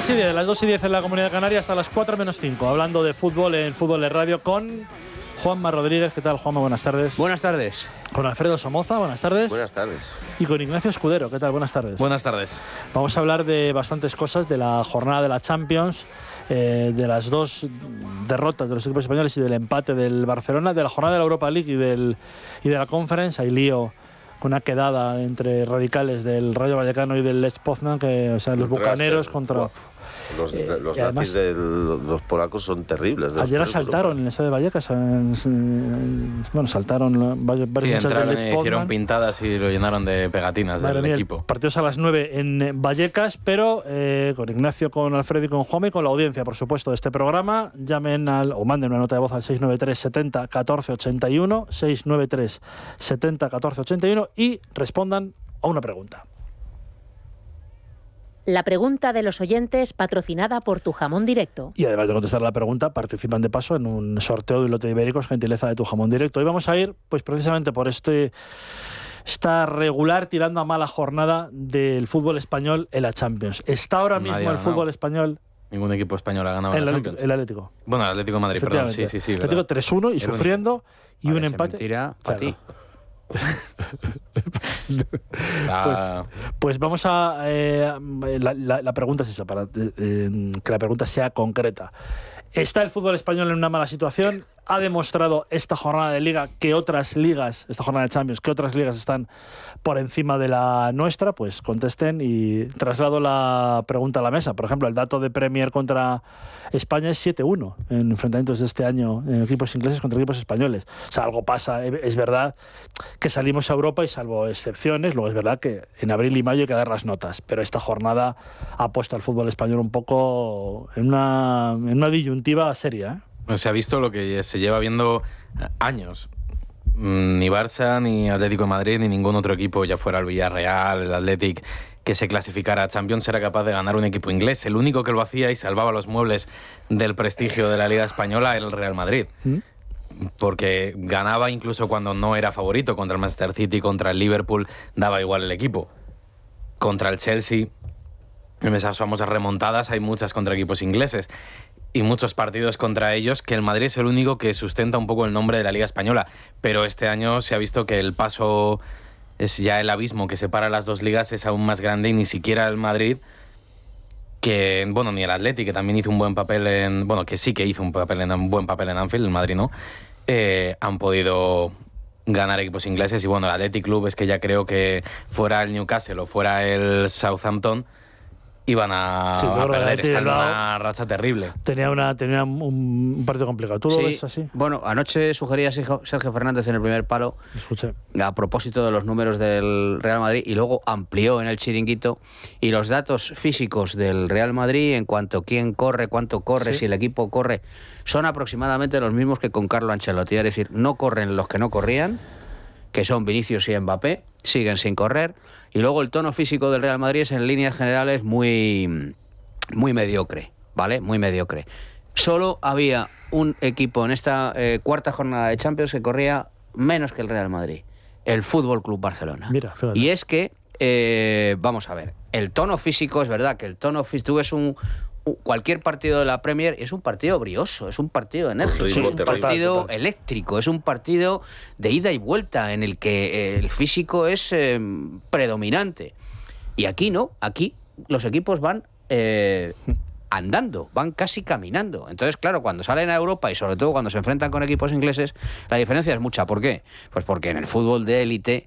3:10, las 2:10 en la Comunidad de Canarias, hasta las 4:05, hablando de fútbol en Fútbol de Radio con Juanma Rodríguez. ¿Qué tal, Juanma? Buenas tardes. Buenas tardes. Con Alfredo Somoza. Buenas tardes. Buenas tardes. Y con Ignacio Escudero. ¿Qué tal? Buenas tardes. Buenas tardes. Vamos a hablar de bastantes cosas, de la jornada de la Champions, de las dos derrotas de los equipos españoles y del empate del Barcelona, de la jornada de la Europa League y de la Conference. Hay lío con una quedada entre radicales del Rayo Vallecano y del Lech Poznan, los bucaneros contra... Los además, nazis de los polacos son terribles. Ayer asaltaron en el estadio de Vallecas. Saltaron varios hinchas del Lech Poznan. Hicieron pintadas y lo llenaron de pegatinas del equipo. Partidos a las 9 en Vallecas, pero con Ignacio, con Alfredo y con Juanma y con la audiencia, por supuesto, de este programa. Llamen o manden una nota de voz al 693 70 14 81, 693 70 14 81 y respondan a una pregunta. La pregunta de los oyentes, patrocinada por Tu Jamón Directo. Y además de contestar la pregunta, participan de paso en un sorteo de lote de ibéricos, gentileza de Tu Jamón Directo. Hoy vamos a ir, pues precisamente por esta regular tirando a mala jornada del fútbol español en la Champions. ¿Está ahora mismo el fútbol español? Ningún equipo español ha ganado la Champions. El Atlético. Bueno, el Atlético de Madrid, perdón. Sí. El Atlético 3-1 y sufriendo, y un empate. Mentira para ti. Pues vamos a... la pregunta es esa, para que la pregunta sea concreta. ¿Está el fútbol español en una mala situación? ¿Ha demostrado esta jornada de Liga que otras ligas, esta jornada de Champions, que otras ligas están por encima de la nuestra? Pues contesten y traslado la pregunta a la mesa. Por ejemplo, el dato de Premier contra España es 7-1 en enfrentamientos de este año en equipos ingleses contra equipos españoles. O sea, algo pasa. Es verdad que salimos a Europa y salvo excepciones, luego es verdad que en abril y mayo hay que dar las notas. Pero esta jornada ha puesto al fútbol español un poco en una disyuntiva seria, ¿eh? Se ha visto lo que se lleva viendo años. Ni Barça, ni Atlético de Madrid, ni ningún otro equipo, ya fuera el Villarreal, el Athletic, que se clasificara a Champions, era capaz de ganar un equipo inglés. El único que lo hacía y salvaba los muebles del prestigio de la Liga Española era el Real Madrid. Porque ganaba incluso cuando no era favorito. Contra el Manchester City, contra el Liverpool, daba igual el equipo. Contra el Chelsea, en esas famosas remontadas, hay muchas contra equipos ingleses. Y muchos partidos contra ellos, que el Madrid es el único que sustenta un poco el nombre de la Liga Española. Pero este año se ha visto que el paso, es ya el abismo que separa las dos ligas es aún más grande y ni siquiera el Madrid, ni el Athletic, que también hizo un buen papel que sí que hizo un buen papel en Anfield, el Madrid no, han podido ganar equipos ingleses. Y el Athletic Club es que ya creo que fuera el Newcastle o fuera el Southampton, iban a perder, está en una racha terrible. Tenía un partido complicado. ¿Tú lo ves así? Bueno, anoche sugería Sergio Fernández en el primer palo, escuché, a propósito de los números del Real Madrid, y luego amplió en el chiringuito, y los datos físicos del Real Madrid en cuanto a quién corre, cuánto corre, si el equipo corre, son aproximadamente los mismos que con Carlo Ancelotti. Es decir, no corren los que no corrían, que son Vinicius y Mbappé, siguen sin correr. Y luego el tono físico del Real Madrid es en líneas generales muy mediocre, ¿vale? Muy mediocre. Solo había un equipo en esta cuarta jornada de Champions que corría menos que el Real Madrid, el Fútbol Club Barcelona. Mira, fíjate. Y es que, vamos a ver, el tono físico, es verdad que el tono físico, tú ves cualquier partido de la Premier, es un partido brioso, es un partido enérgico, es un partido eléctrico, es un partido de ida y vuelta en el que el físico es predominante. Y aquí no, aquí los equipos van andando, van casi caminando. Entonces, claro, cuando salen a Europa y sobre todo cuando se enfrentan con equipos ingleses, la diferencia es mucha. ¿Por qué? Pues porque en el fútbol de élite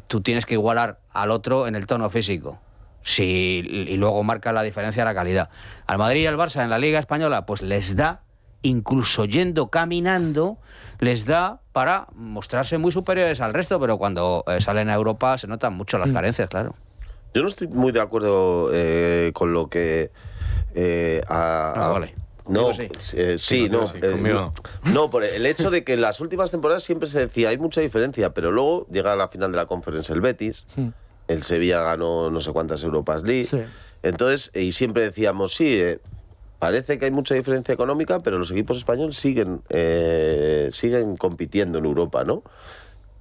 tú tienes que igualar al otro en el tono físico. Y luego marca la diferencia la calidad. Al Madrid y al Barça en la Liga Española, pues les da, incluso yendo caminando, les da para mostrarse muy superiores al resto, pero cuando salen a Europa se notan mucho las carencias, claro. Yo no estoy muy de acuerdo con lo que... vale. No, conmigo no, por el hecho de que en las últimas temporadas siempre se decía hay mucha diferencia, pero luego llega a la final de la Conference el Betis, el Sevilla ganó no sé cuántas Europas League, entonces, y siempre decíamos, parece que hay mucha diferencia económica, pero los equipos españoles siguen compitiendo en Europa, ¿no?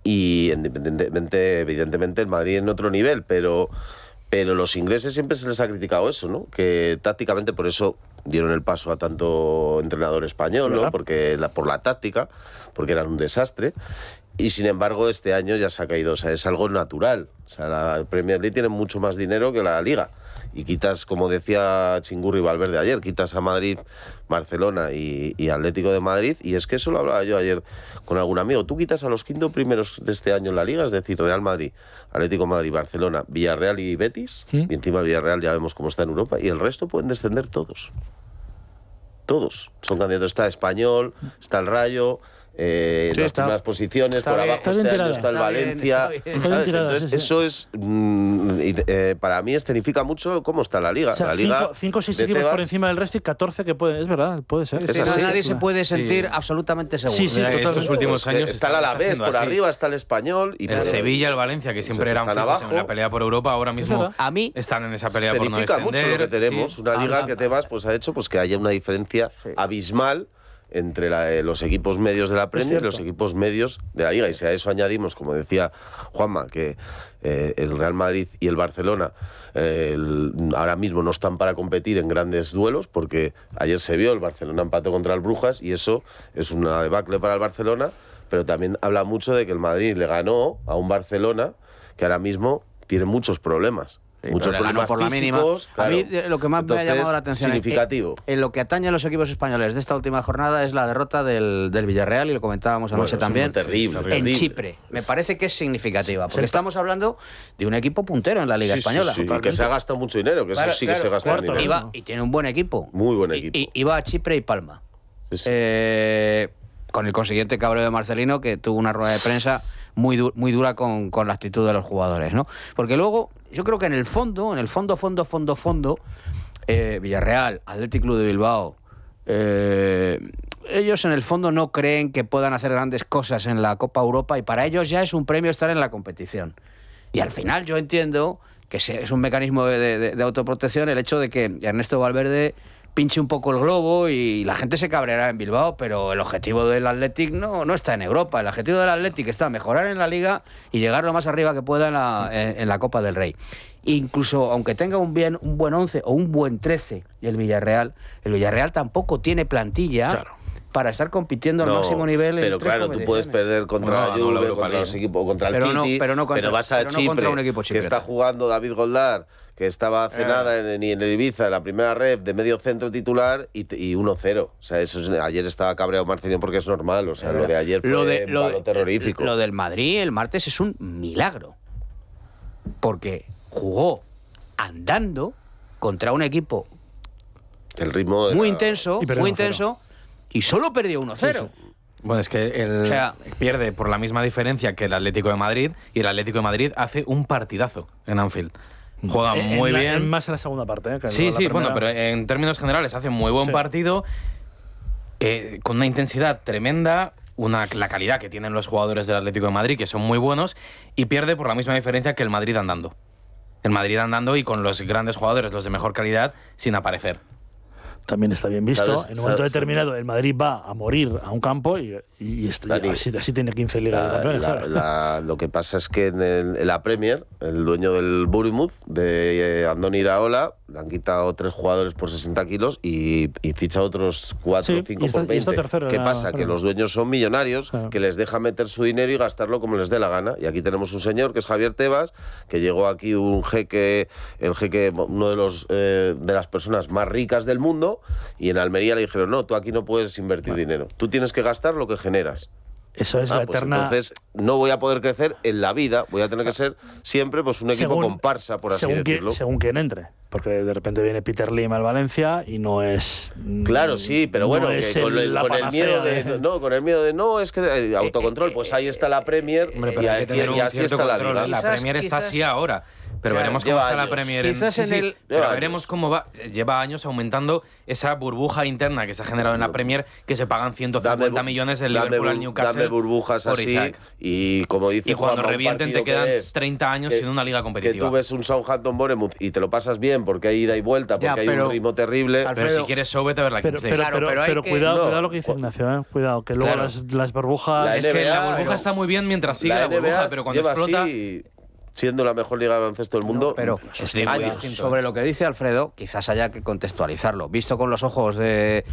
Y evidentemente el Madrid en otro nivel, pero Pero los ingleses siempre se les ha criticado eso, ¿no? Que tácticamente por eso dieron el paso a tanto entrenador español, ¿no? Porque por la táctica, porque eran un desastre. Y sin embargo, este año ya se ha caído. O sea, es algo natural. O sea, la Premier League tiene mucho más dinero que la Liga. Y quitas, como decía Chingurri Valverde ayer, quitas a Madrid, Barcelona y Atlético de Madrid. Y es que eso lo hablaba yo ayer con algún amigo. Tú quitas a los 5 primeros de este año en la Liga, es decir, Real Madrid, Atlético de Madrid, Barcelona, Villarreal y Betis. Y encima Villarreal ya vemos cómo está en Europa. Y el resto pueden descender todos. Todos son candidatos. Está Español, está el Rayo... en las primeras posiciones, por abajo este año está el Valencia, ¿sabes? Entonces eso es para mí escenifica mucho cómo está la Liga. O sea, la Liga 5 o 6 equipos por encima del resto y 14 que puede, es verdad, puede ser. Es así. Nadie se puede sentir absolutamente seguro. Sí, estos últimos años está el Alavés por arriba, está el Español y el Sevilla, el Valencia, que siempre eran fijos en la pelea por Europa, ahora mismo a mí están en esa pelea por no descender. Mucho lo que tenemos, una Liga que Tebas pues ha hecho pues que haya una diferencia abismal entre los equipos medios de la Premier y los equipos medios de la Liga. Y si a eso añadimos, como decía Juanma, que el Real Madrid y el Barcelona ahora mismo no están para competir en grandes duelos, porque ayer se vio, el Barcelona empató contra el Brujas y eso es una debacle para el Barcelona, pero también habla mucho de que el Madrid le ganó a un Barcelona que ahora mismo tiene muchos problemas. Sí, muchos problemas por físicos. La mínima. A mí lo que más me ha llamado la atención significativo. En lo que atañe a los equipos españoles de esta última jornada es la derrota del Villarreal, y lo comentábamos anoche también, terrible, en Chipre. Me parece que es significativa, porque estamos hablando de un equipo puntero en la Liga Española. Sí, que se ha gastado mucho dinero, que eso sí que se gasta dinero. Y tiene un buen equipo. Muy buen equipo. Y va a Chipre y palma. Con el consiguiente cabreo de Marcelino, que tuvo una rueda de prensa muy dura con la actitud de los jugadores, ¿no? Porque luego, yo creo que en el fondo, Villarreal, Athletic Club de Bilbao, ellos en el fondo no creen que puedan hacer grandes cosas en la Copa Europa, y para ellos ya es un premio estar en la competición. Y al final yo entiendo que es un mecanismo de autoprotección el hecho de que Ernesto Valverde pinche un poco el globo y la gente se cabreará en Bilbao, pero el objetivo del Athletic no está en Europa. El objetivo del Athletic está mejorar en la Liga y llegar lo más arriba que pueda en la Copa del Rey. Incluso aunque tenga un buen 11 o un buen 13 el Villarreal tampoco tiene plantilla para estar compitiendo al máximo nivel. Pero claro, tú puedes perder contra la Juve, contra los equipos, contra el City, pero vas a Chipre, contra un equipo que está jugando David Goldar, que estaba hace nada en el Ibiza, en la primera red de medio centro titular, y 1-0. O sea, ayer estaba cabreado Marcelino porque es normal. O sea, lo de ayer fue un palo terrorífico. Lo del Madrid el martes es un milagro, porque jugó andando contra un equipo el ritmo muy intenso, y solo perdió 1-0. Bueno, es que pierde por la misma diferencia que el Atlético de Madrid, y el Atlético de Madrid hace un partidazo en Anfield. Juega muy bien. Más en la segunda parte. Sí, bueno, pero en términos generales hace muy buen partido, con una intensidad tremenda, la calidad que tienen los jugadores del Atlético de Madrid, que son muy buenos, y pierde por la misma diferencia que el Madrid andando. El Madrid andando y con los grandes jugadores, los de mejor calidad, sin aparecer. También está bien visto. En un momento determinado, el Madrid va a morir a un campo y así tiene 15 ligas de campeones. Lo que pasa es que en la Premier, el dueño del Bournemouth, de Andoni Iraola, le han quitado 3 jugadores por 60 kilos y ficha otros 4 o 5 por 20. ¿Qué pasa? Que los dueños son millonarios, que les deja meter su dinero y gastarlo como les dé la gana. Y aquí tenemos un señor que es Javier Tebas, que llegó aquí uno de las personas más ricas del mundo, y en Almería le dijeron, no, tú aquí no puedes invertir dinero, tú tienes que gastar lo que generas. Eso es la eterna... Entonces no voy a poder crecer en la vida, voy a tener que ser siempre pues un equipo comparsa, por así decirlo. Según quien entre, porque de repente viene Peter Lim al Valencia y no es... Claro, sí, pero bueno, que con el miedo de no, es que autocontrol, pues ahí está la Premier. Hombre, y así está la Liga. La Premier está así ahora. Pero veremos cómo está la Premier. Pero veremos cómo va. Lleva años aumentando esa burbuja interna que se ha generado en la Premier, que se pagan 150 millones del Liverpool al Newcastle. Dame burbujas así. Y como dice cuando revienten te quedan 30 años sin una liga competitiva. Que tú ves un Southampton-Bournemouth y te lo pasas bien porque hay ida y vuelta, porque hay un ritmo terrible. Pero si quieres vete a ver la Kings League. Pero cuidado lo que dice Ignacio, cuidado, que luego las burbujas... Es que la burbuja está muy bien mientras sigue la burbuja, pero cuando explota... siendo la mejor liga de baloncesto del mundo. Pero sobre lo que dice Alfredo, quizás haya que contextualizarlo. Visto con los ojos de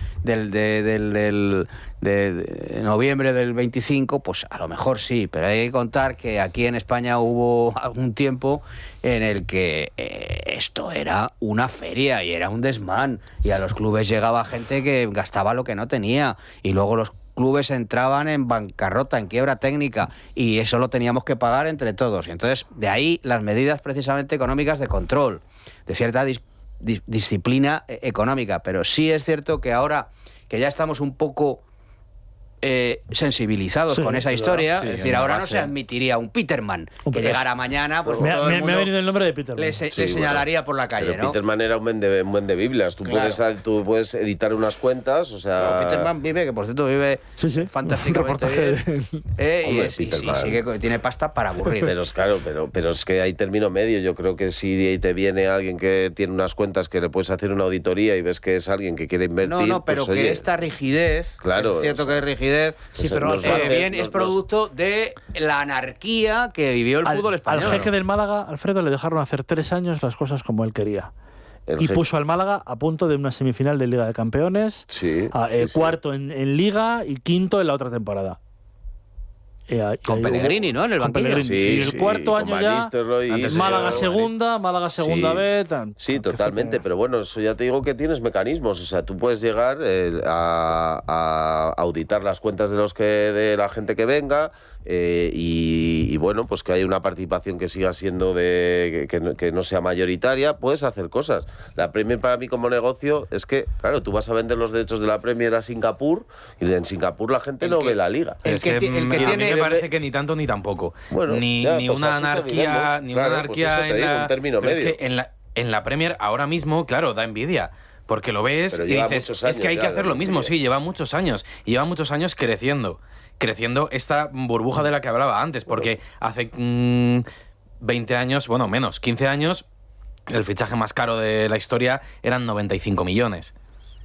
noviembre del 25, pues a lo mejor sí, pero hay que contar que aquí en España hubo algún tiempo en el que esto era una feria y era un desmán, y a los clubes llegaba gente que gastaba lo que no tenía, y luego los clubes entraban en bancarrota, en quiebra técnica, y eso lo teníamos que pagar entre todos. Y entonces, de ahí las medidas precisamente económicas de control, de cierta disciplina económica. Pero sí es cierto que ahora que ya estamos un poco sensibilizados con esa historia, es decir, ahora no se admitiría un Peterman que llegara mañana, pues me ha venido el nombre de Peterman. Le señalaría por la calle, pero ¿no? Peterman era un buen de Biblias. Tú puedes editar unas cuentas, o sea... Pero Peterman vive, que por cierto vive fantásticamente bien. Y sigue, tiene pasta para aburrir. Pero es claro, pero es que hay término medio. Yo creo que si te viene alguien que tiene unas cuentas que le puedes hacer una auditoría y ves que es alguien que quiere invertir... No, pero pues, que esta rigidez, claro, es cierto que es rigidez, sí, pero es producto de la anarquía que vivió el fútbol español. Al jeque del Málaga, Alfredo, le dejaron hacer 3 años las cosas como él quería. Puso al Málaga a punto de una semifinal de Liga de Campeones, cuarto en Liga y quinto en la otra temporada. Con Pellegrini, ¿no? En el banquillo. Sí, el cuarto año ya, Málaga segunda B. Sí, totalmente, pero bueno, eso ya te digo que tienes mecanismos, o sea, tú puedes llegar a auditar las cuentas de la gente que venga, y bueno, pues que hay una participación que siga siendo que no sea mayoritaria, puedes hacer cosas. La Premier para mí como negocio es que, claro, tú vas a vender los derechos de la Premier a Singapur, y en Singapur la gente no ve la liga. El que tiene... Me parece que ni tanto ni tampoco. Bueno, ni una anarquía, una anarquía un término medio. Es que en la Premier ahora mismo, claro, da envidia. Porque lo ves y dices, es que hay que hacer lo mismo. Sí, lleva muchos años. Y lleva muchos años creciendo esta burbuja de la que hablaba antes. Porque hace 20 años, bueno, menos, 15 años, el fichaje más caro de la historia eran 95 millones.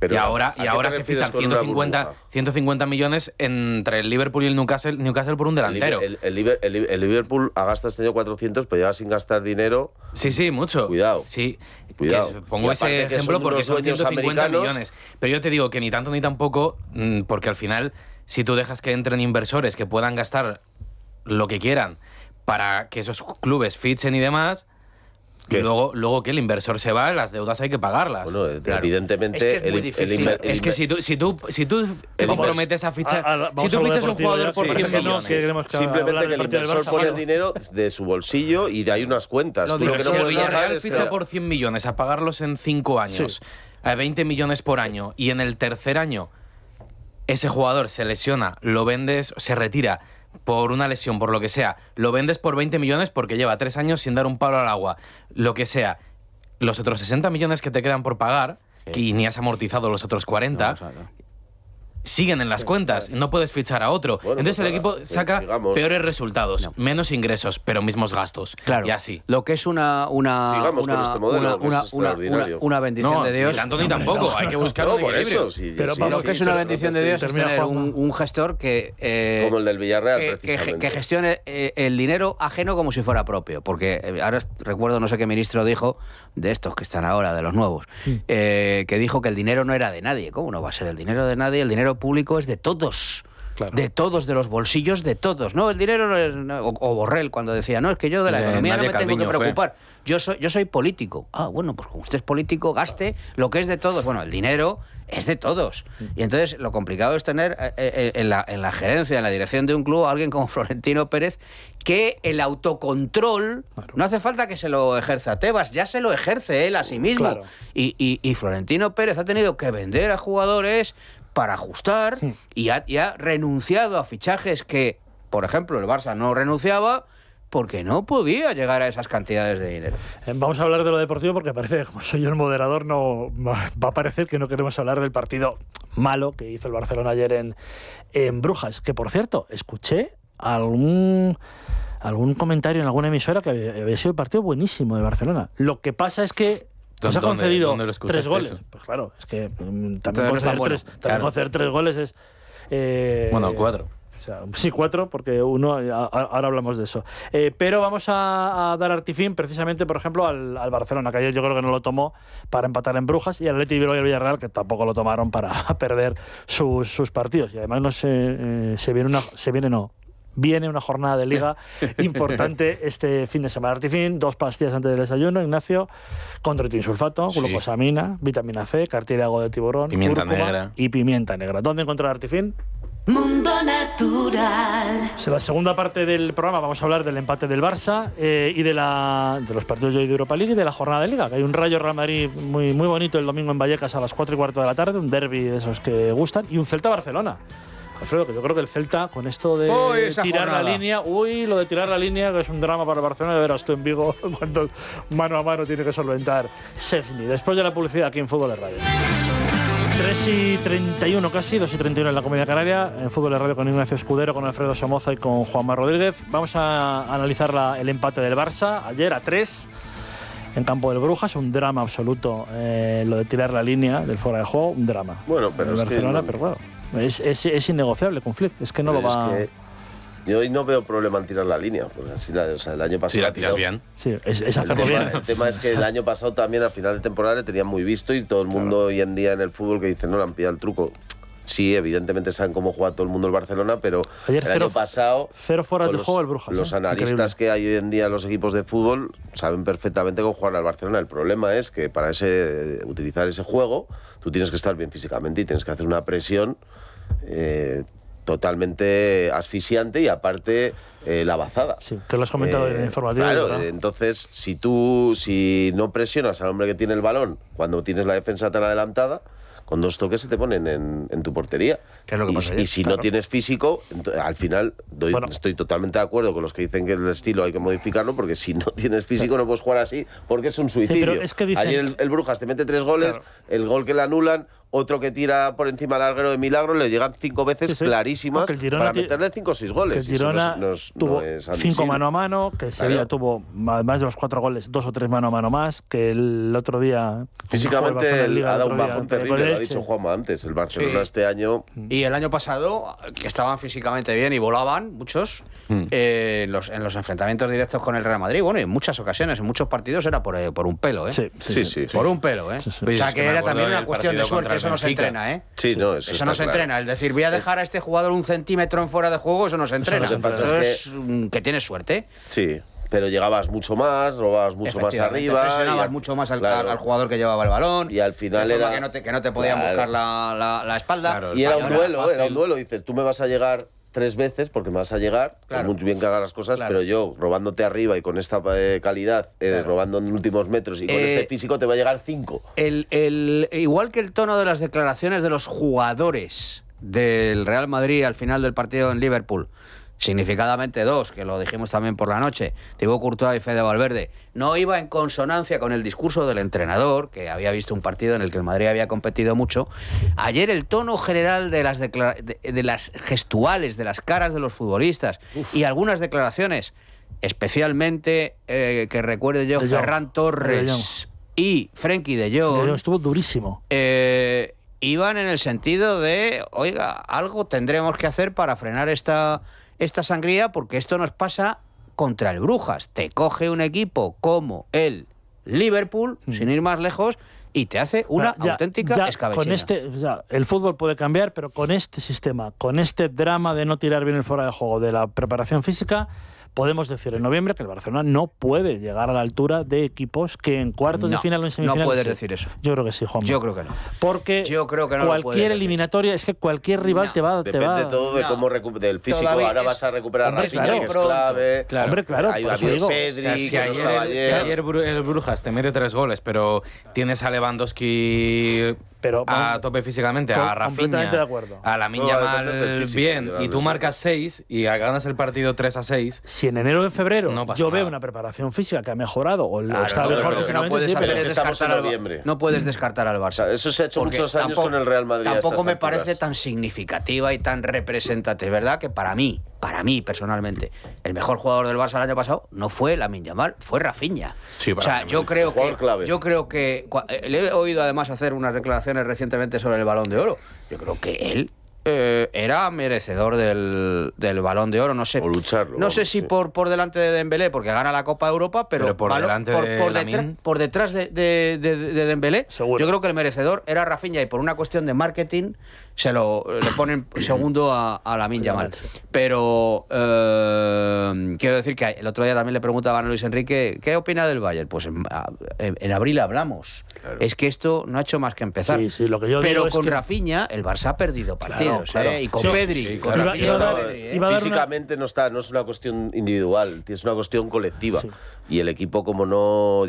Pero y ahora se fichan 150 millones entre el Liverpool y el Newcastle por un delantero. El Liverpool ha gastado este año 400, pero lleva sin gastar dinero. Sí, mucho. Cuidado. Sí, cuidado. Pongo ese ejemplo porque son 150 millones. Pero yo te digo que ni tanto ni tampoco, porque al final, si tú dejas que entren inversores que puedan gastar lo que quieran para que esos clubes fichen y demás... Luego que el inversor se va, las deudas hay que pagarlas. Bueno, claro. Evidentemente... Es que es muy difícil. Es que si tú te comprometes a fichar... Si tú fichas un jugador por 100 millones... Simplemente que el inversor pone el dinero de su bolsillo y de ahí unas cuentas. Tú lo que no puedes dejar es ficha por 100 millones a pagarlos en 5 años, a 20 millones por año, y en el tercer año ese jugador se lesiona, lo vendes, se retira... por una lesión, por lo que sea, lo vendes por 20 millones porque lleva 3 años sin dar un palo al agua, lo que sea, los otros 60 millones que te quedan por pagar, y ni has amortizado los otros 40, siguen en las cuentas, no puedes fichar a otro. Bueno, entonces el equipo saca peores resultados, menos ingresos, pero mismos gastos. Claro, y así. Lo que es una bendición de Dios. Ni tanto ni tampoco, hay que buscar un equilibrio. Pero lo que es una bendición de Dios es tener un gestor que... como el del Villarreal, precisamente. Que gestione el dinero ajeno como si fuera propio. Porque ahora recuerdo, no sé qué ministro dijo, de estos que están ahora, de los nuevos, que dijo que el dinero no era de nadie. ¿Cómo no va a ser el dinero de nadie? El dinero público es de todos. Claro. De todos, de los bolsillos de todos. No, el dinero no es... O Borrell cuando decía, no, es que yo de la economía no me tengo que preocupar. Yo soy político. Ah, bueno, pues como usted es político, gaste lo que es de todos. Bueno, el dinero es de todos. Y entonces lo complicado es tener en la gerencia, en la dirección de un club, a alguien como Florentino Pérez, que el autocontrol, no hace falta que se lo ejerza Tebas, ya se lo ejerce él a sí mismo. Claro. Y Florentino Pérez ha tenido que vender a jugadores para ajustar y ha renunciado a fichajes que, por ejemplo, el Barça no renunciaba porque no podía llegar a esas cantidades de dinero. Vamos a hablar de lo deportivo porque parece que, como soy yo el moderador, no va a parecer que no queremos hablar del partido malo que hizo el Barcelona ayer en Brujas. Que, por cierto, escuché algún comentario en alguna emisora que había sido el partido buenísimo de Barcelona. Lo que pasa es que nos ha concedido 3 goles. Eso? Pues claro, es que también conceder 3 goles es... bueno, 4. O sea, sí, 4, porque uno, ahora hablamos de eso. Pero vamos a dar artifín precisamente, por ejemplo, al Barcelona, que ayer yo creo que no lo tomó para empatar en Brujas, y al Athletic Bilbao y al Villarreal, que tampoco lo tomaron para perder sus partidos. Y además viene una jornada de liga importante este fin de semana. Artifín, 2 pastillas antes del desayuno, Ignacio, condroitinsulfato, glucosamina, vitamina C, cartílago de tiburón, pimienta cúrcuma negra y pimienta negra. ¿Dónde encontrar Artifín? Mundo Natural. En la segunda parte del programa vamos a hablar del empate del Barça y de los partidos de hoy de Europa League y de la jornada de Liga, que hay un Rayo Real Madrid muy, muy bonito el domingo en Vallecas a las 4:15 de la tarde, un derbi de esos que gustan, y un Celta-Barcelona. Alfredo, que yo creo que el Celta, con esto de tirar la línea, lo de tirar la línea, que es un drama para Barcelona, de veras tú en Vigo, cuando mano a mano tiene que solventar Szczęsny. Después de la publicidad aquí en Fútbol de Radio. 3:31 casi, 2:31 en la Comunidad Canaria, en Fútbol de Radio con Ignacio Escudero, con Alfredo Somoza y con Juanma Rodríguez. Vamos a analizar el empate del Barça, ayer a 3, en campo del Brujas, un drama absoluto, lo de tirar la línea del fuera de juego, un drama. Bueno, pero es Barcelona, que pero bueno, es innegociable con Flick, es que no lo va... Es que yo hoy no veo problema en tirar la línea, porque así el año pasado... Si la tiras bien. Sí, es hacerlo bien. El tema es que el año pasado también, a final de temporada, le tenían muy visto, y todo el mundo hoy en día en el fútbol que dice, no, le han pillado el truco. Sí, evidentemente saben cómo juega todo el mundo el Barcelona, pero ayer el año pasado... 0 fuera de juego el Brujas. Los analistas que hay hoy en día en los equipos de fútbol saben perfectamente cómo jugar al Barcelona. El problema es que para utilizar ese juego, tú tienes que estar bien físicamente y tienes que hacer una presión totalmente asfixiante y aparte lavazada. Sí, que lo has comentado en el informativo. Claro, entonces si no presionas al hombre que tiene el balón cuando tienes la defensa tan adelantada, con 2 toques se te ponen en tu portería. ¿Qué es lo que pasa ayer? Y si no tienes físico, al final estoy totalmente de acuerdo con los que dicen que el estilo hay que modificarlo, porque si no tienes físico no puedes jugar así, porque es un suicidio. Pero es que dicen... Ayer el Brujas te mete 3 goles, el gol que le anulan, otro que tira por encima al larguero de Milagro, le llegan 5 veces clarísimas para meterle 5 o 6 goles. Que el Girona tuvo 5 mano a mano, que Sevilla tuvo, además de los 4 goles, 2 o 3 mano a mano más, que el otro día... Físicamente ha dado un bajón terrible, lo ha dicho Juanma antes. El Barcelona este año... Y el año pasado, que estaban físicamente bien y volaban muchos, en los enfrentamientos directos con el Real Madrid, bueno, y en muchas ocasiones, en muchos partidos era por un pelo, ¿eh? Sí. Por un pelo, ¿eh? Sí. O sea, que era también una cuestión de suerte, eso no se entrena, ¿eh? Sí, no, eso no se entrena. Es decir, voy a dejar a este jugador 1 centímetro en fuera de juego, eso no se entrena. Lo que pasa es que tienes suerte. Sí. Pero llegabas mucho más, robabas mucho más arriba. Presionabas mucho más al jugador que llevaba el balón. Y al final era... Que no te podían buscar la espalda. Claro, y era un duelo, Dices, tú me vas a llegar 3 veces porque me vas a llegar, muy bien que hagas las cosas, pero yo, robándote arriba y con esta calidad, robando en últimos metros y con este físico, te va a llegar 5. Igual que el tono de las declaraciones de los jugadores del Real Madrid al final del partido en Liverpool, significadamente 2, que lo dijimos también por la noche, Thibaut Courtois y Fede Valverde, no iba en consonancia con el discurso del entrenador, que había visto un partido en el que el Madrid había competido mucho. Ayer el tono general de las gestuales, de las caras de los futbolistas y algunas declaraciones, especialmente que recuerde yo, Ferran Torres y Frenkie de Jong, estuvo durísimo. Iban en el sentido de, oiga, algo tendremos que hacer para frenar esta sangría, porque esto nos pasa contra el Brujas. Te coge un equipo como el Liverpool, sin ir más lejos, y te hace una auténtica escabechina. El fútbol puede cambiar, pero con este sistema, con este drama de no tirar bien el fuera de juego, de la preparación física, podemos decir en noviembre que el Barcelona no puede llegar a la altura de equipos que en cuartos de final o en semifinales... No puedes decir eso. Yo creo que sí, Juanma. Yo creo que no. Porque cualquier eliminatoria, es que cualquier rival te va... Depende todo de cómo del físico. Ahora vas a recuperar a Rafinha, que es clave. Hombre, claro. Ahí va Pedri, si ayer el Brujas te mete 3 goles, pero tienes a Lewandowski... a tope físicamente, a Rafinha, de acuerdo. a Lamine Yamal bien, y tú marcas 6 y ganas el partido 3-6. Si en enero o en febrero yo veo nada. una preparación física que ha mejorado o está mejor físicamente, no puedes descartar al Barça. Eso se ha hecho muchos años con el Real Madrid. Tampoco me parece tan significativa y tan representativa, ¿verdad? Que para mí personalmente, el mejor jugador del Barça el año pasado no fue Lamine Yamal, fue Rafinha. Sí, o sea, yo creo que le he oído además hacer unas declaraciones recientemente sobre el Balón de Oro. Yo creo que él era merecedor del Balón de Oro, no sé. O lucharlo. No sé si por delante de Dembélé, porque gana la Copa de Europa, pero por detrás de Dembélé, seguro. Yo creo que el merecedor era Rafinha y por una cuestión de marketing le ponen segundo a Lamine Yamal. Pero quiero decir que el otro día también le preguntaban a Luis Enrique ¿qué opina del Bayern? Pues en abril hablamos. Claro. Es que esto no ha hecho más que empezar. Sí, lo que yo pero digo con es que... Rafinha el Barça ha perdido partidos. Claro. Y con Pedri. Sí, con claro. Rafinha, físicamente no es una cuestión individual, es una cuestión colectiva. Sí. Y el equipo, como no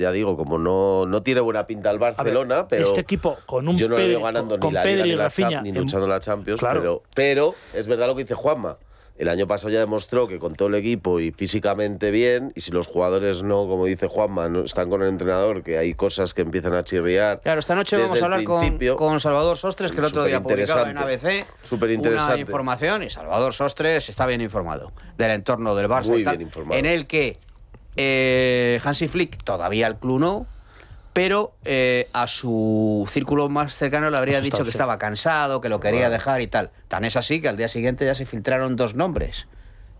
tiene buena pinta al Barcelona, pero este equipo con un yo no le veo ganando ni la Liga ni la Champions, ni luchando la Champions, claro. pero es verdad lo que dice Juanma. El año pasado ya demostró que con todo el equipo y físicamente bien, y si los jugadores no, como dice Juanma, no están con el entrenador, que hay cosas que empiezan a chirriar. Claro, esta noche vamos a hablar con Salvador Sostres, que el otro día publicaba en ABC una información, y Salvador Sostres está bien informado del entorno del Barça. Muy bien informado. En el que Hansi Flick todavía el club no, pero a su círculo más cercano le habría dicho que estaba cansado, que lo quería dejar y tal. Tan es así que al día siguiente ya se filtraron 2 nombres.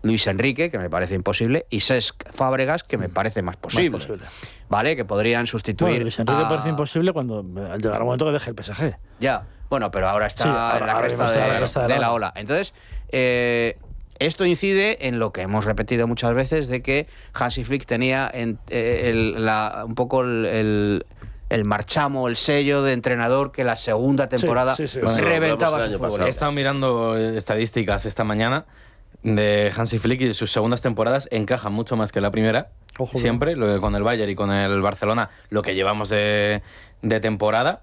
Luis Enrique, que me parece imposible, y Cesc Fábregas, que me parece más posible. ¿Vale? Que podrían sustituir. Luis Enrique parece imposible cuando llegará un momento que deje el PSG. Ya, bueno, pero ahora está en la cresta de la ola. Entonces, esto incide en lo que hemos repetido muchas veces de que Hansi Flick tenía un poco el marchamo, el sello de entrenador que la segunda temporada reventaba su fútbol. He estado mirando estadísticas esta mañana de Hansi Flick y sus segundas temporadas encajan mucho más que la primera. Ojo, siempre, lo que con el Bayern y con el Barcelona, lo que llevamos de temporada,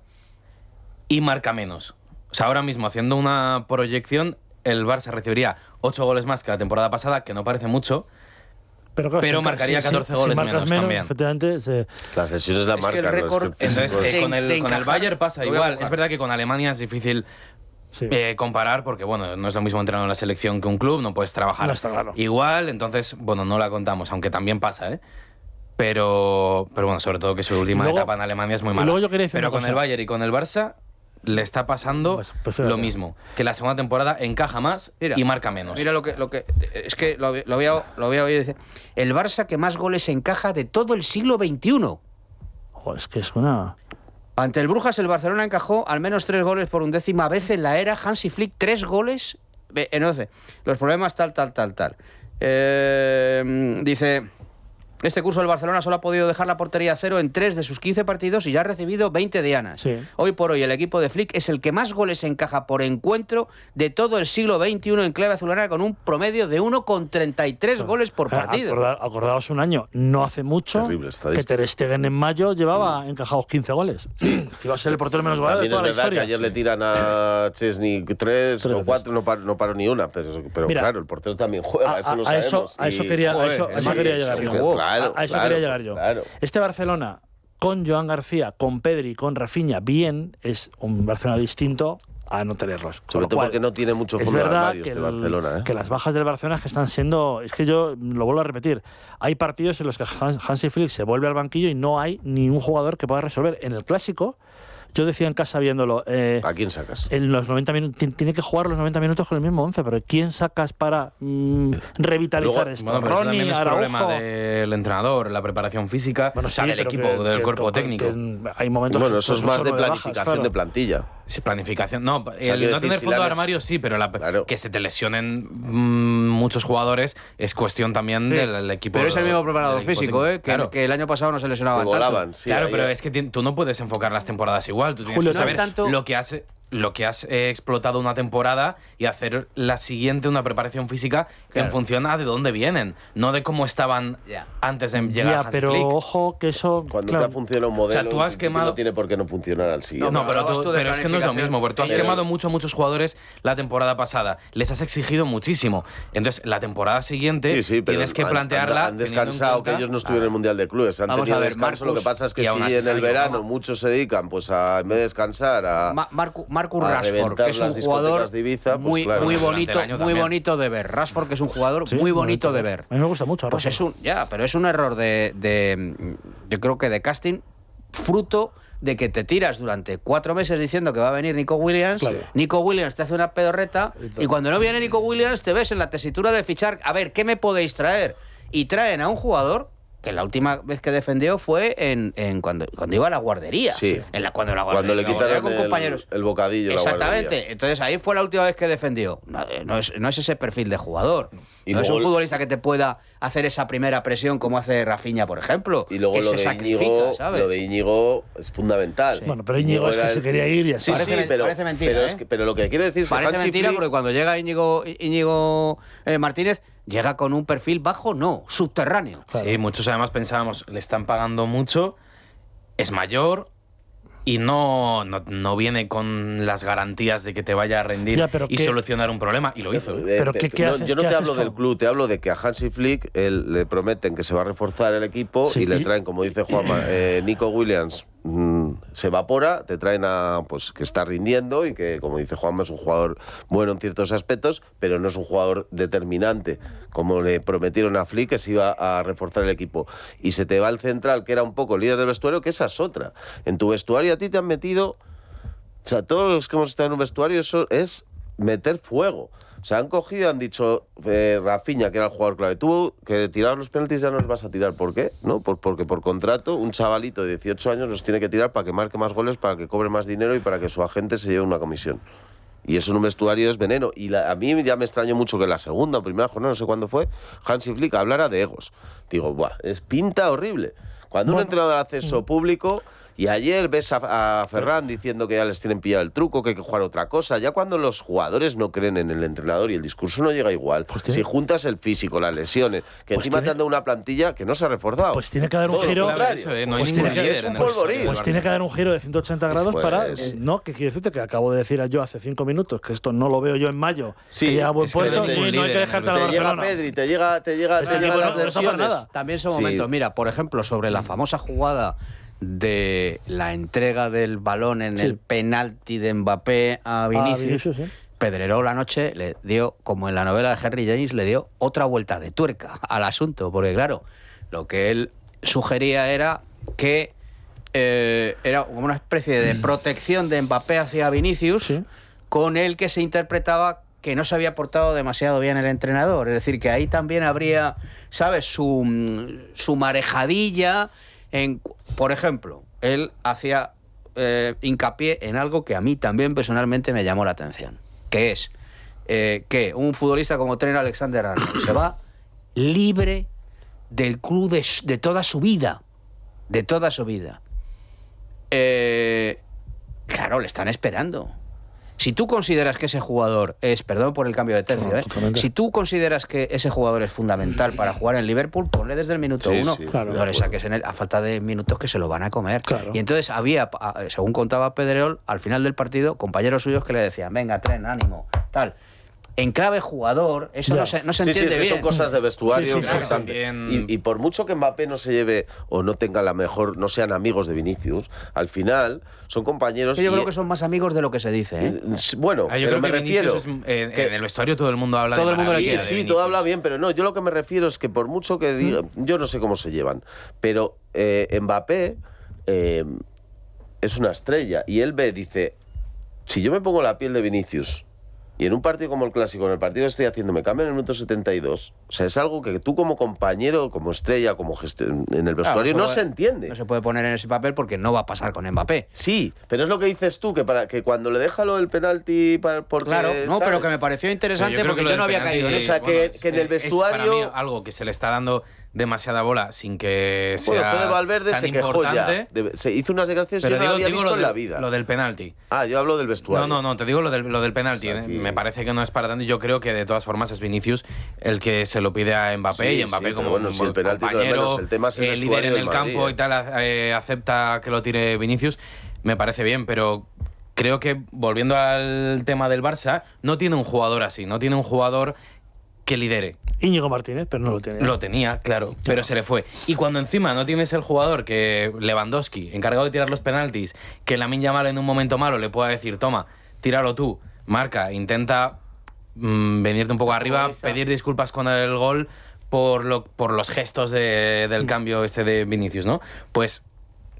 y marca menos. O sea, ahora mismo, haciendo una proyección, el Barça recibiría 8 goles más que la temporada pasada, que no parece mucho, pero marcaría 14 goles menos también. Efectivamente, las lesiones la marcan. Con el Bayern pasa igual. Es verdad que con Alemania es difícil comparar, porque bueno, no es lo mismo entrenar en la selección que un club, no puedes trabajar igual, entonces, bueno, no la contamos, aunque también pasa, ¿eh? Pero bueno, sobre todo que su última etapa en Alemania es muy mala. Pero con el Bayern y con el Barça le está pasando lo mismo, que la segunda temporada encaja más y marca menos. Mira lo que es que lo voy a oír decir. El Barça que más goles encaja de todo el siglo XXI. Es que es una... Ante el Brujas, el Barcelona encajó al menos 3 goles por 11ª vez en la era Hansi Flick. 3 goles en 11. Los problemas tal. Dice... Este curso del Barcelona solo ha podido dejar la portería a 0 en 3 de sus 15 partidos y ya ha recibido 20 dianas. Sí. Hoy por hoy el equipo de Flick es el que más goles encaja por encuentro de todo el siglo XXI en clave azulgrana, con un promedio de 1,33 goles por partido. Acordaos un año, no hace mucho, que Ter Stegen en mayo llevaba encajados 15 goles. Que iba a ser el portero menos goleador de toda la historia. Que ayer le tiran a Chesney 3 o 4, no paró ni una, pero mira, claro, el portero también juega, eso lo sabemos. A eso quería llegar yo. A eso quería llegar yo. Claro. Este Barcelona, con Joan García, con Pedri, con Rafinha, bien, es un Barcelona distinto a no tenerlos. Sobre todo porque no tiene mucho fondo de armario este Barcelona. Que las bajas del Barcelona que están siendo... Es que yo lo vuelvo a repetir. Hay partidos en los que Hansi Flick se vuelve al banquillo y no hay ni un jugador que pueda resolver. En el Clásico... Yo decía en casa viéndolo... ¿A quién sacas? En los 90 minutos, tiene que jugar los 90 minutos con el mismo 11, pero ¿quién sacas para revitalizar esto? Bueno, pero Ronnie, eso también es problema del entrenador, la preparación física, del equipo, del cuerpo técnico. Hay momentos eso es más de planificación de plantilla. Sí, planificación. No, el no tener fondo de armario sí, pero que se te lesionen muchos jugadores es cuestión también del equipo. Pero es el mismo preparador físico, que el año pasado no se lesionaban tanto. Claro, pero es que tú no puedes enfocar las temporadas igual. Tú tienes que saber lo que has explotado una temporada y hacer la siguiente una preparación física en función a de dónde vienen, no de cómo estaban antes de llegar a Hansi pero Flick. Ojo que eso... Cuando te funciona un modelo, o sea, tú has quemado... no tiene por qué no funcionar al siguiente. No, pero es que no es lo mismo, porque tú has quemado muchos jugadores la temporada pasada, les has exigido muchísimo. Entonces, la temporada siguiente tienes que plantearla... Han descansado, que ellos no estuvieron en el Mundial de Clubes, han tenido descanso. Lo que pasa es que si en el verano muchos se dedican, pues en vez de descansar a... Marcus Rashford, que es un jugador Ibiza, muy bonito de ver. Rashford, que es un jugador muy bonito de ver. A mí me gusta mucho. Pues pero es un error yo creo que de casting, fruto de que te tiras durante 4 meses diciendo que va a venir Nico Williams, Claro. Nico Williams te hace una pedorreta y cuando no viene Nico Williams te ves en la tesitura de fichar, a ver, ¿qué me podéis traer? Y traen a un jugador que la última vez que defendió fue cuando iba a la guardería. Sí. Cuando Cuando le quitaron con compañeros. el bocadillo. Exactamente. La guardería. Entonces ahí fue la última vez que defendió. No es ese perfil de jugador. Y no es luego un futbolista que te pueda hacer esa primera presión como hace Rafinha, por ejemplo. Y luego que lo se de, sacrifica, Íñigo, ¿sabes? lo de Íñigo es fundamental. Sí. Bueno, pero Íñigo es que era se quería ir y así. Sí, Parece pero, parece mentira, pero, ¿eh? pero lo que quiero decir es que Parece Hansi mentira Flick- porque cuando llega Íñigo Martínez, llega con un perfil bajo, no, subterráneo. Claro. Sí, muchos además pensábamos, le están pagando mucho, es mayor y no viene con las garantías de que te vaya a rendir Ya, pero y ¿qué? solucionar un problema, y lo hizo. Pero ¿qué no, haces- yo no qué te haces hablo del con- club, te hablo de que a Hansi Flick le prometen que se va a reforzar el equipo Sí, y le y- traen, como dice Juanma, Nico Williams se evapora, te traen a pues que está rindiendo y que, como dice Juanma, es un jugador bueno en ciertos aspectos, pero no es un jugador determinante, como le prometieron a Flick que se iba a reforzar el equipo. Y se te va el central, que era un poco el líder del vestuario, que esa es otra. En tu vestuario a ti te han metido... O sea, todos los que hemos estado en un vestuario, eso es meter fuego. O sea, han cogido y han dicho, Rafinha, que era el jugador clave, tú que tirar los penaltis ya no los vas a tirar. ¿Por qué? ¿No? Porque por contrato un chavalito de 18 años los tiene que tirar para que marque más goles, para que cobre más dinero y para que su agente se lleve una comisión. Y eso en un vestuario es veneno. Y a mí ya me extrañó mucho que en la segunda o primera jornada, no sé cuándo fue, Hansi Flick hablara de egos. Digo, buah, es pinta horrible. Cuando un entrenador hace eso público... Y ayer ves a Ferran diciendo que ya les tienen pillado el truco, que hay que jugar otra cosa. Ya cuando los jugadores no creen en el entrenador y el discurso no llega igual, si juntas el físico, las lesiones, que pues encima te han dado una plantilla que no se ha reforzado. Pues tiene que dar un Todo lo giro. contrario. Eso, no hay Pues ningún tiene que- líder es un en el polvorín. vestuario Pues del tiene que Barça. dar un giro de 180 grados Pues- para... No, que quiere decirte que acabo de decir yo hace 5 minutos que esto no lo veo yo en mayo, Sí, que llega a buen es que puerto no hay y ningún no hay que líder en dejarte el a la te llega Barcelona. Pedri, te llega Este las tipo no está para lesiones. nada. También son Sí. momentos. Mira, por ejemplo, sobre la famosa jugada de la entrega del balón en Sí. el penalti de Mbappé a Vinicius, sí. Pedrerol anoche le dio, como en la novela de Henry James, le dio otra vuelta de tuerca al asunto, porque claro, lo que él sugería era que era como una especie de protección de Mbappé hacia Vinicius, Sí. con el que se interpretaba que no se había portado demasiado bien el entrenador. Es decir, que ahí también habría, ¿sabes?, su marejadilla. Por ejemplo, él hacía hincapié en algo que a mí también personalmente me llamó la atención, que es que un futbolista como Trent Alexander-Arnold se va libre del club de toda su vida. De toda su vida. Claro, le están esperando. Si tú consideras que ese jugador es, perdón por el cambio de tercio, No, totalmente. si tú consideras que ese jugador es fundamental para jugar en Liverpool, ponle desde el minuto Sí, 1. sí, Claro. No le saques a falta de minutos que se lo van a comer. Claro. Y entonces había, según contaba Pedrerol, al final del partido, compañeros suyos que le decían, venga, Tren, ánimo, tal. En clave jugador, eso Ya. no se Sí, sí, entiende es que bien. son cosas de vestuario. Sí, sí, sí. bastante. También- Y por mucho que Mbappé no se lleve o no tenga la mejor, no sean amigos de Vinicius, al final son compañeros. Que yo y- creo que son más amigos de lo que se dice, ¿eh? Bueno, Yo pero creo me que refiero. Vinicius en el vestuario todo el mundo habla Todo de el mundo le maravilla quiere. de Sí, Vinicius. todo habla bien, pero no, yo lo que me refiero es que por mucho que diga, yo no sé cómo se llevan, pero Mbappé es una estrella y él dice, si yo me pongo la piel de Vinicius y en un partido como el Clásico, en el partido que estoy haciendo, me cambia en el minuto 72, o sea, es algo que tú como compañero, como estrella, como en el vestuario, Claro, no se entiende. No se puede poner en ese papel porque no va a pasar con Mbappé. Sí, pero es lo que dices tú, que cuando le deja lo del penalti, porque, Claro, no, ¿sabes? pero que me pareció interesante Pero porque creo yo que no lo del había caído en penalti, eso. O sea, que en el es para vestuario- mí algo que se le está dando demasiada bola sin que Bueno, sea Fede Valverde tan se quejó ya. importante. Se hizo unas declaraciones que yo Pero no había digo visto lo en la del- vida. Lo del penalti. Ah, yo hablo del vestuario. No, te digo lo del penalti. O sea, aquí- Me parece que no es para tanto. Yo creo que de todas formas es Vinicius el que se lo pide a Mbappé, Sí, y Mbappé sí, como pero bueno, si el penalti lo de compañero, menos, el tema es el líder vestuario en del el Madrid, campo y tal, acepta que lo tire Vinicius, me parece bien, pero creo que volviendo al tema del Barça, no tiene un jugador así, no tiene un jugador que lidere. Íñigo Martínez, pero no lo tiene. Lo tenía, claro, pero se le fue. Y cuando encima no tienes el jugador que Lewandowski, encargado de tirar los penaltis, que Lamine Yamal en un momento malo le pueda decir, toma, tíralo tú, marca, intenta venirte un poco arriba, pedir disculpas con el gol por los gestos del cambio de Vinicius, ¿no? Pues,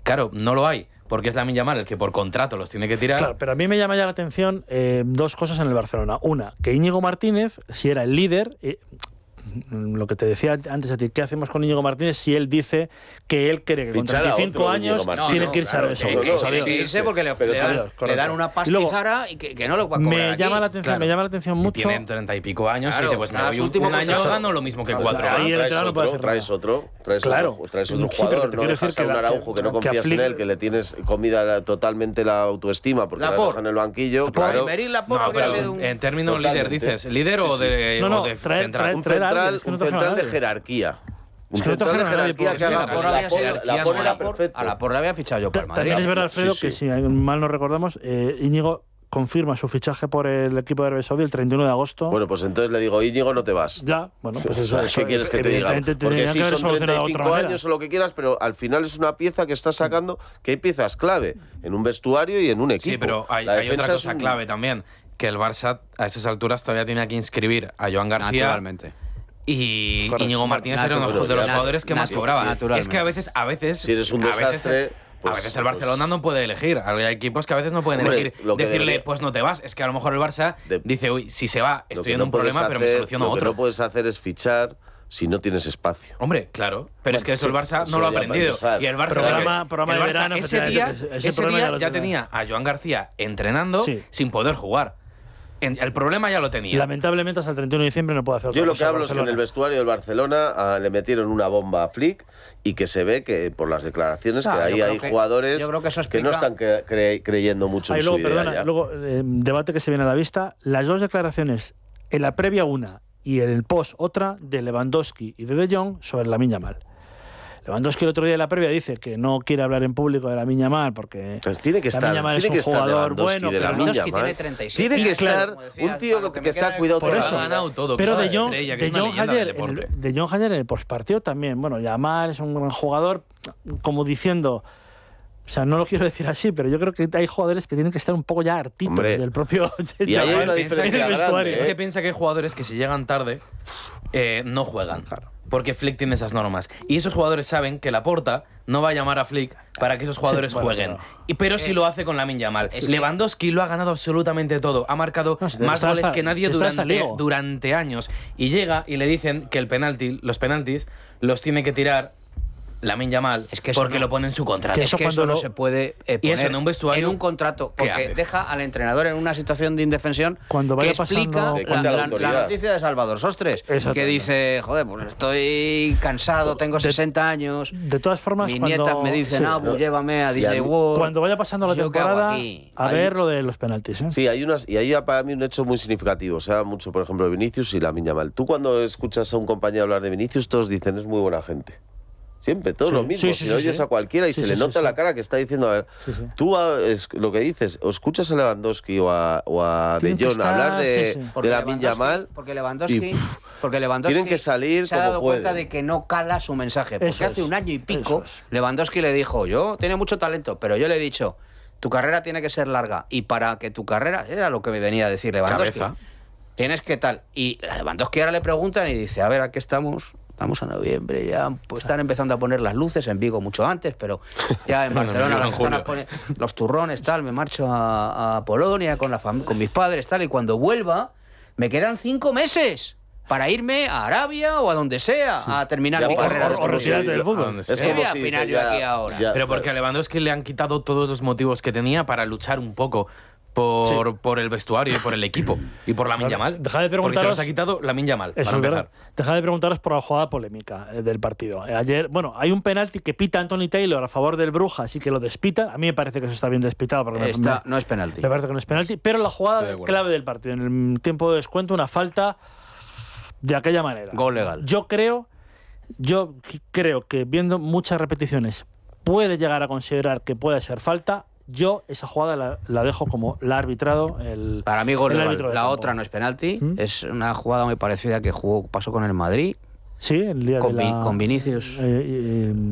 claro, no lo hay. porque es Lamine Yamal el que por contrato los tiene que tirar. Claro, pero a mí me llama ya la atención dos cosas en el Barcelona. Una, que Íñigo Martínez, si era el líder, lo que te decía antes a ti, ¿qué hacemos con Íñigo Martínez si él dice que él cree que con 35 años tiene que irse a Arabia Saudí? Irse porque le dan una pastizara y que no lo va a cobrar. Me llama la atención mucho. Tienen 30 y pico años y dice, pues me voy un año gano lo mismo que 4 años. Traes otro jugador, no dejas a un Araujo que no confías en él, que le tienes comida totalmente la autoestima porque la dejas en el banquillo. Claro. En términos líder, dices, ¿líder o de central? Un central de jerarquía. Un central de jerarquía que haga a la por le había fichado yo para el Madrid. También es verdad, Alfredo, que si mal no recordamos, Íñigo confirma su fichaje por el equipo de Arabia Saudí el 31 de agosto. Bueno, pues entonces le digo, Íñigo, no te vas. Ya, bueno, pues eso. ¿Qué quieres que te diga? Porque sí, son 35 años o lo que quieras, pero al final es una pieza que estás sacando, que hay piezas clave en un vestuario y en un equipo. Sí, pero hay otra cosa clave también, que el Barça a esas alturas todavía tiene que inscribir a Joan García. Naturalmente. Y Íñigo Martínez era uno de los jugadores que más cobraba. Es que a veces si eres un desastre, a veces el Barcelona no puede elegir. Hay equipos que a veces no pueden elegir. Decirle, pues no te vas. Es que a lo mejor el Barça dice, uy, si se va, estoy en un problema, pero me soluciono otro. Lo que no puedes hacer es fichar si no tienes espacio. Hombre, claro. Pero es que eso el Barça no lo ha aprendido. Y el Barça, programa de verano, ese día ya tenía a Joan García entrenando sin poder jugar. El problema ya lo tenía. Lamentablemente hasta el 31 de diciembre no puede hacer otra cosa. Yo lo que hablo es que en el vestuario del Barcelona le metieron una bomba a Flick y que se ve que por las declaraciones que ahí hay jugadores que no están creyendo mucho en su idea. Luego, debate que se viene a la vista, las dos declaraciones, en la previa una y en el post otra, de Lewandowski y de Jong sobre Lamine Yamal. Lewandowski el otro día de la previa dice que no quiere hablar en público de Lamine Yamal porque pues tiene que estar, Yamal es un jugador bueno, pero Lewandowski tiene 37. Tiene que estar un tío que se ha cuidado por eso. Pero de Jong ayer en el postpartido también, bueno, Yamal es un gran jugador, como diciendo, o sea, no lo quiero decir así, pero yo creo que hay jugadores que tienen que estar un poco ya hartitos del propio y hay una diferencia grande, Es que piensa que hay jugadores que si llegan tarde no juegan. Claro. Porque Flick tiene esas normas. Y esos jugadores saben que Laporta no va a llamar a Flick para que esos jugadores jueguen. Pero sí lo hace con Lamine Yamal. Lewandowski lo ha ganado absolutamente todo. Ha marcado más goles que nadie durante años. Y llega y le dicen que los penaltis los tiene que tirar Lamine Yamal porque lo pone en su contrato. Es que eso no se puede poner y eso en un vestuario, en un contrato, porque deja al entrenador en una situación de indefensión que explica la noticia de Salvador Sostres, que dice, joder, pues estoy cansado, tengo 60 años, de todas formas, mis nietas me dicen, llévame a Disney World. Cuando vaya pasando la temporada, a ver lo de los penaltis. Sí, hay para mí un hecho muy significativo. Se habla mucho, por ejemplo, de Vinicius y Lamine Yamal. Tú cuando escuchas a un compañero hablar de Vinicius, todos dicen, es muy buena gente. Siempre, todo lo mismo. Si oyes a cualquiera y se le nota la cara que está diciendo, a ver, tú lo que dices, o escuchas a Lewandowski o a De Jong hablar de Lamine Yamal, porque Lewandowski tienen que salir se ha dado cuenta de que no cala su mensaje. Porque hace un año y pico Lewandowski le dijo, yo tiene mucho talento, pero yo le he dicho, tu carrera tiene que ser larga. Y para que tu carrera, era lo que me venía a decir Lewandowski, tienes que tal. Y Lewandowski ahora le preguntan y dice, a ver, aquí estamos a noviembre, ya pues están empezando a poner las luces, en Vigo mucho antes, pero ya en Barcelona las están a poner los turrones, tal, me marcho a Polonia con mis padres, tal, y cuando vuelva me quedan 5 meses para irme a Arabia o a donde sea a terminar mi carrera. O retirarte del fútbol. Es como si opinar yo aquí ahora. Pero porque a Lewandowski le han quitado todos los motivos que tenía para luchar un poco por el vestuario y por el equipo y por Lamine Yamal. Deja de preguntaros, porque se los ha quitado Lamine Yamal, para empezar. Deja de preguntaros por la jugada polémica del partido. Ayer, hay un penalti que pita Anthony Taylor a favor del Brujas y que lo despita. A mí me parece que eso está bien despitado. Porque no es penalti. Me parece que no es penalti. Pero la jugada clave del partido, en el tiempo de descuento, una falta de aquella manera. Gol legal. Yo creo que viendo muchas repeticiones puede llegar a considerar que puede ser falta. Yo esa jugada la dejo como la ha arbitrado el Para mí gol legal. La otra no es penalti, es una jugada muy parecida que pasó con el Madrid. Sí, el día con Vinicius. El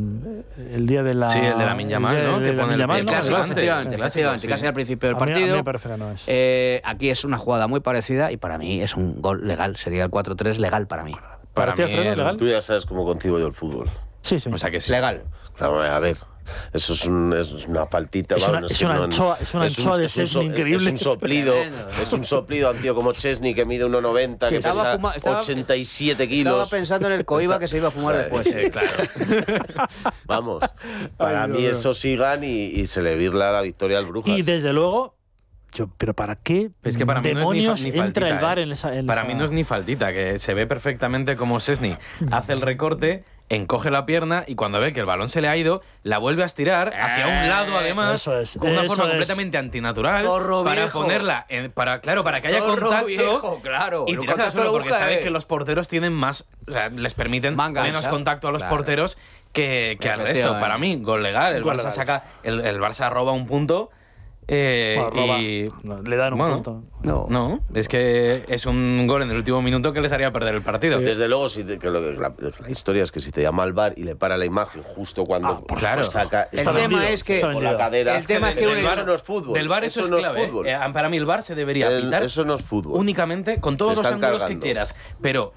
día de la... Sí, el de Lamine Yamal, ¿no? Que pone el pie efectivamente, casi al principio del partido. A mí me parece que no es. Aquí es una jugada muy parecida y para mí es un gol legal. Sería el 4-3 legal para mí. ¿Para ti, Alfredo, legal? Tú ya sabes cómo concibo yo el fútbol. Sí. O sea que sí. Legal. A ver, Eso es una faltita. Es una anchoa de Szczęsny increíble. Es un soplido a un tío como Szczęsny que mide 1,90, que pesa 87 kilos. Estaba pensando en el coiba que se iba a fumar después. Claro. Vamos, para mí eso sigan y se le virla la victoria al Brujas. Y desde luego... pero ¿para qué es que para mí demonios no es ni entra faltita, el VAR en esa... Para mí no es ni faltita, que se ve perfectamente como Szczęsny hace el recorte, encoge la pierna y cuando ve que el balón se le ha ido, la vuelve a estirar hacia un lado, además, con una forma completamente antinatural, para ponerla, para que haya contacto viejo, claro, y tirarse al suelo, porque sabes que los porteros tienen más, o sea, les permiten menos contacto a los porteros que al resto. Para mí, gol legal, el Barça roba un punto. Le dan un punto. No, es que es un gol en el último minuto que les haría perder el partido. Desde luego, la historia es que si te llama al VAR y le para la imagen justo cuando saca... El tema es que con la cadera, el tema es que eso no es fútbol. Del VAR eso es clave. Para mí el VAR se debería pitar eso no es fútbol. Únicamente con todos los ángulos que quieras, pero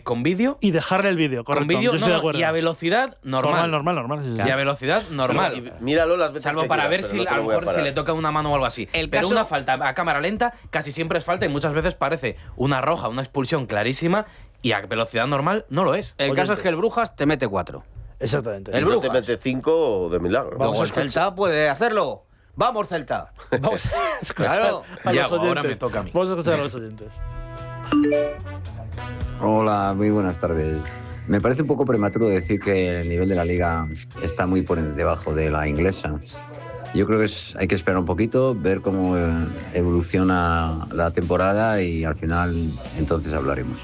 con vídeo y dejarle el vídeo, correcto. Con vídeo y a velocidad normal. Normal. Y a velocidad normal. Míralo las veces salvo para ver si a lo mejor si le toca una mano o algo así. Pero una falta a cámara lenta casi siempre es falta y muchas veces parece una roja, una expulsión clarísima y a velocidad normal no lo es. El caso es que el Brujas te mete 4. Exactamente. El Brujas te mete 5 de milagro. Luego el Celta puede hacerlo. ¡Vamos, Celta! Vamos a escuchar a los oyentes. Ahora me toca a mí. Vamos a escuchar a los oyentes. Hola, muy buenas tardes. Me parece un poco prematuro decir que el nivel de la liga está muy por debajo de la inglesa. Yo creo que hay que esperar un poquito, ver cómo evoluciona la temporada y al final entonces hablaremos.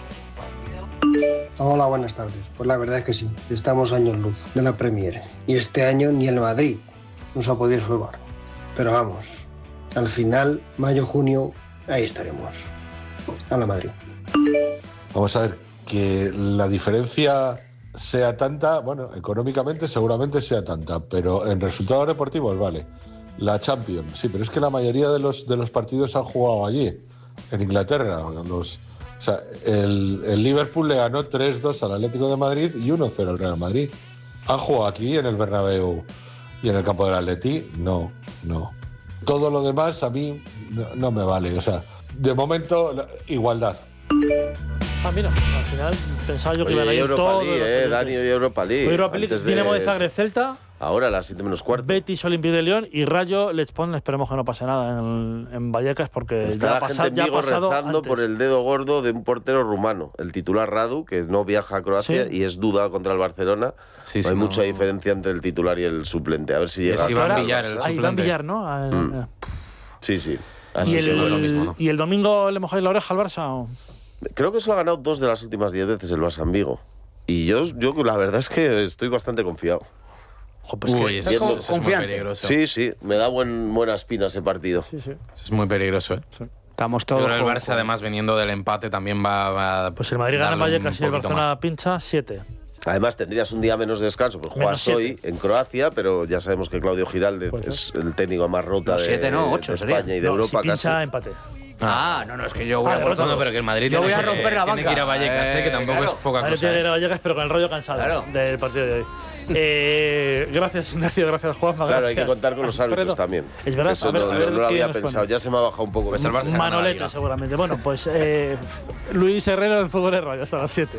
Hola, buenas tardes. Pues la verdad es que sí, estamos años luz de la Premier y este año ni el Madrid nos ha podido salvar. Pero vamos, al final, mayo, junio, ahí estaremos. A la Madrid. Vamos a ver, que la diferencia sea tanta, bueno, económicamente seguramente sea tanta, pero en resultados deportivos, vale. La Champions, sí, pero es que la mayoría de los partidos han jugado allí, en Inglaterra. El Liverpool le ganó 3-2 al Atlético de Madrid y 1-0 al Real Madrid. ¿Han jugado aquí, en el Bernabéu y en el campo del Atleti? No. Todo lo demás a mí no me vale. O sea, de momento, igualdad. Mira, al final pensaba yo que iban a ir todos. Dani, hoy Europa League. Europa League, Dinamo de Zagreb, Celta. Ahora a las 7:15. Betis, Olympique de Lyon y Rayo Lechpon. Esperemos que no pase nada en Vallecas porque está la gente en Vigo rezando antes. Por el dedo gordo de un portero rumano, el titular Radu, que no viaja a Croacia y es duda contra el Barcelona. Hay mucha diferencia entre el titular y el suplente. A ver si llega. Iván Villar, el suplente. Iván Villar, ¿no? Sí. ¿Y el domingo le mojáis la oreja al Barça? ¿O? Creo que solo ha ganado 2 de las últimas 10 veces el Barça en Vigo. Y yo la verdad es que estoy bastante confiado. Pues eso es muy peligroso. Sí, me da buena espina ese partido. Sí. Es muy peligroso, ¿eh? Sí. Estamos todos. Pero el Barça, además, viniendo del empate, también va pues el Madrid gana en Vallecas y el Barcelona pincha 7. Además, tendrías un día menos de descanso, porque juegas hoy en Croacia, pero ya sabemos que Claudio Giraldez es el técnico más rota de España y de Europa. Si pincha, empate. No, es que yo voy a pero que el Madrid tiene que ir a Vallecas, que tampoco es poca cosa. Tiene que ir a Vallecas, pero con el rollo cansado del partido de hoy. Gracias, Ignacio, gracias, Juanma. Claro, hay que contar con los árbitros también. Es verdad, eso no lo había pensado, ya se me ha bajado un poco. Manolete, seguramente. Bueno, pues Luis Herrera en el Fútbol de Radio hasta las 7.